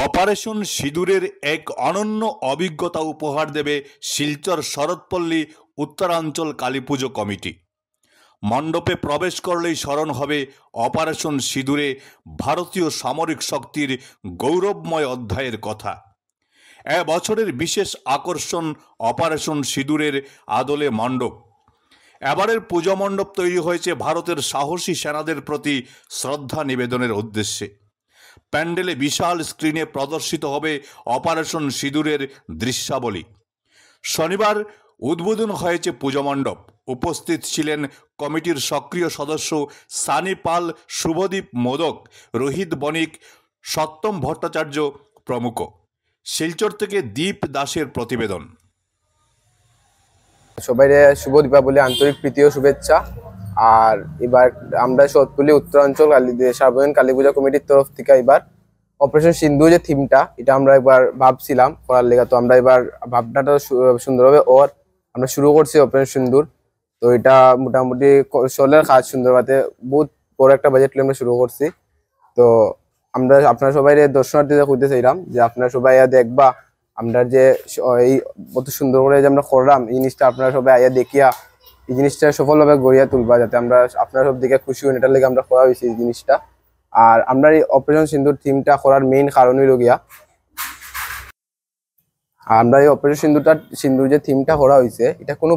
Operation সিঁদুরের এক অনন্য অভিজ্ঞতা উপহার দেবে শিলচর শরৎপল্লী উত্তরাঞ্চল কালীপুজো কমিটি। মণ্ডপে প্রবেশ করলেই স্মরণ হবে অপারেশন সিঁদুরে ভারতীয় সামরিক শক্তির গৌরবময় অধ্যায়ের কথা। বছরের বিশেষ আকর্ষণ অপারেশন সিঁদুরের আদলে মণ্ডপ। এবারের পুজো মণ্ডপ তৈরি হয়েছে ভারতের সাহসী সেনাদের প্রতি শ্রদ্ধা নিবেদনের উদ্দেশ্যে। প্যান্ডেলে বিশাল স্ক্রিনে প্রদর্শিত হবে অপারেশন সিঁদুরের দৃশ্যাবলী। শনিবার উদ্বোধন হয়েছে পুজো মণ্ডপ। উপস্থিত ছিলেন কমিটির সক্রিয় সদস্য সানি পাল, শুভদীপ মোদক, রোহিত বণিক, সত্যম ভট্টাচার্য প্রমুখ। শিলচর থেকে দীপ দাসের প্রতিবেদন। সবাই শুভ দীপাবলি, আন্তরিক প্রীতি ও শুভেচ্ছা। আর এবার আমরা শরৎপল্লী উত্তরাঞ্চল সার্বজনীন কালী পূজা কমিটির তরফ থেকে এবার অপারেশন সিন্ধু যে থিমটা, এটা আমরা এবার ভাবছিলাম করার লেগে। তো আমরা এবার ভাবনাটা সুন্দরভাবে আমরা শুরু করছি অপারেশন সিন্ধুর। তো এটা মোটামুটি চলের কাজ সুন্দরভাবে, বহুত বড় একটা বাজেট আমরা শুরু করছি। তো আমরা আপনারা সবাই দর্শনার্থীদের খুঁজতে চাইলাম যে আপনারা সবাই দেখবা আমরা যে এই কত সুন্দর করে যে আমরা করলাম এই জিনিসটা, আপনারা সবাই আইয়া দেখিয়া এই জিনিসটা সফলভাবে গড়িয়া তুলবা, যাতে আমরা আপনারা সব দিকে খুশি হন। এটার লেগে আমরা করা হয়েছি এই জিনিসটা। আর আমরা এই অপারেশন সিন্ধুর থিমটা করার মেইন কারণ হইল গিয়া, আমরা এই অপারেশন সিন্ধুর যে থিমটা করা হয়েছে এটা কোনো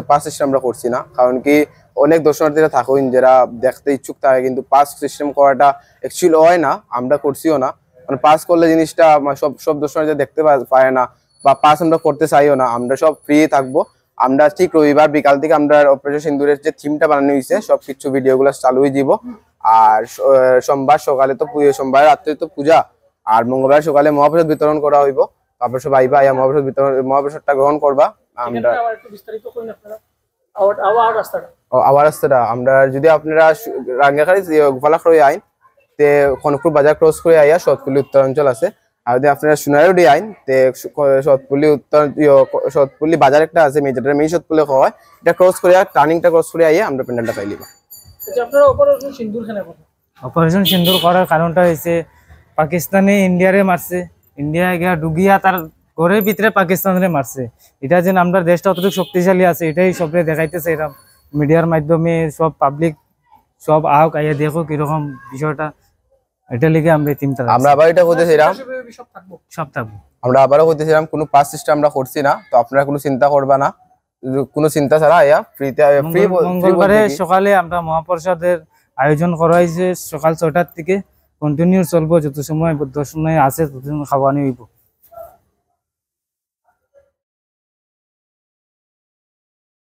পাস সিস্টেম আমরা করছি না। কারণ কি অনেক দর্শনার্থীরা থাকেন যারা দেখতে ইচ্ছুক থাকে, কিন্তু পাস সিস্টেম করাটা অ্যাকচুয়ালি হয় না, আমরা করছিও না। মানে পাস করলে জিনিসটা সব দর্শনার্থীরা দেখতে পায় না, বা পাস আমরা করতে চাইও না। আমরা সব ফ্রি থাকবো। আমরা ঠিক রবিবার বিকাল থেকে আমরা অপারেশন সিন্ধুরের যে থিমটা বানানো হয়েছে সবকিছু ভিডিওগুলো চালু হয়ে যাব। আর সোমবার সকালে তো সোমবার রাত্রে তো পূজা, আর মঙ্গলবার সকালে মহাপ্রসাদ বিতরণ করা হইব। তারপর সব আইবা, মহাপ্রসাদটা গ্রহণ করবা। আমরা আওয়ার রাস্তাটা আমরা যদি আপনারা রাঙ্গাখাড়ি গোপালাখাড়ি আইন তে কনকপুর বাজার ক্রস করে আইয়া শরৎপল্লী উত্তরাঞ্চল আছে। আর যদি আপনারা সোনারুডি আইন তে শরৎপল্লী বাজার একটা আছে, যেটা মেইন শরৎপল্লী হয়, এটা ক্রস করে টার্নিংটা ক্রস করে আইয়া আমরা প্যান্ডেলটা পাই লিবা। অপারেশন সিন্দুর করার কারণটা হয়েছে পাকিস্তানে ইন্ডিয়ারে মারছে, ইন্ডিয়া গিয়া ডুগিয়া তার ঘরের ভিতরে পাকিস্তানের মারছে। এটা যেন আমরা দেশটা অতটুকু শক্তিশালী আছে এটাই সবরে দেখাইতেছে। এরকম মিডিয়ার মাধ্যমে সব পাবলিক সব আহক আইয়া দেখো কিরকম বিষয়টা। এটা লিগে আমরা টিমটা আমরা আবার এটা করতেছিলাম, সব থাকবো। আমরা আবারও করতেছিলাম, কোনো পাস সিস্টেম আমরা করছি না। তো আপনারা কোনো চিন্তা করবা না, কোনো চিন্তা ছাড়া আইয়া ফ্রিতে মঙ্গলবারে সকালে আমরা মহাপ্রসাদের আয়োজন করা হয়েছে। সকাল ৬টার থেকে কন্টিনিউ চলবো, যত সময় দর্শনে আছে তত খাওয়ানি হইব।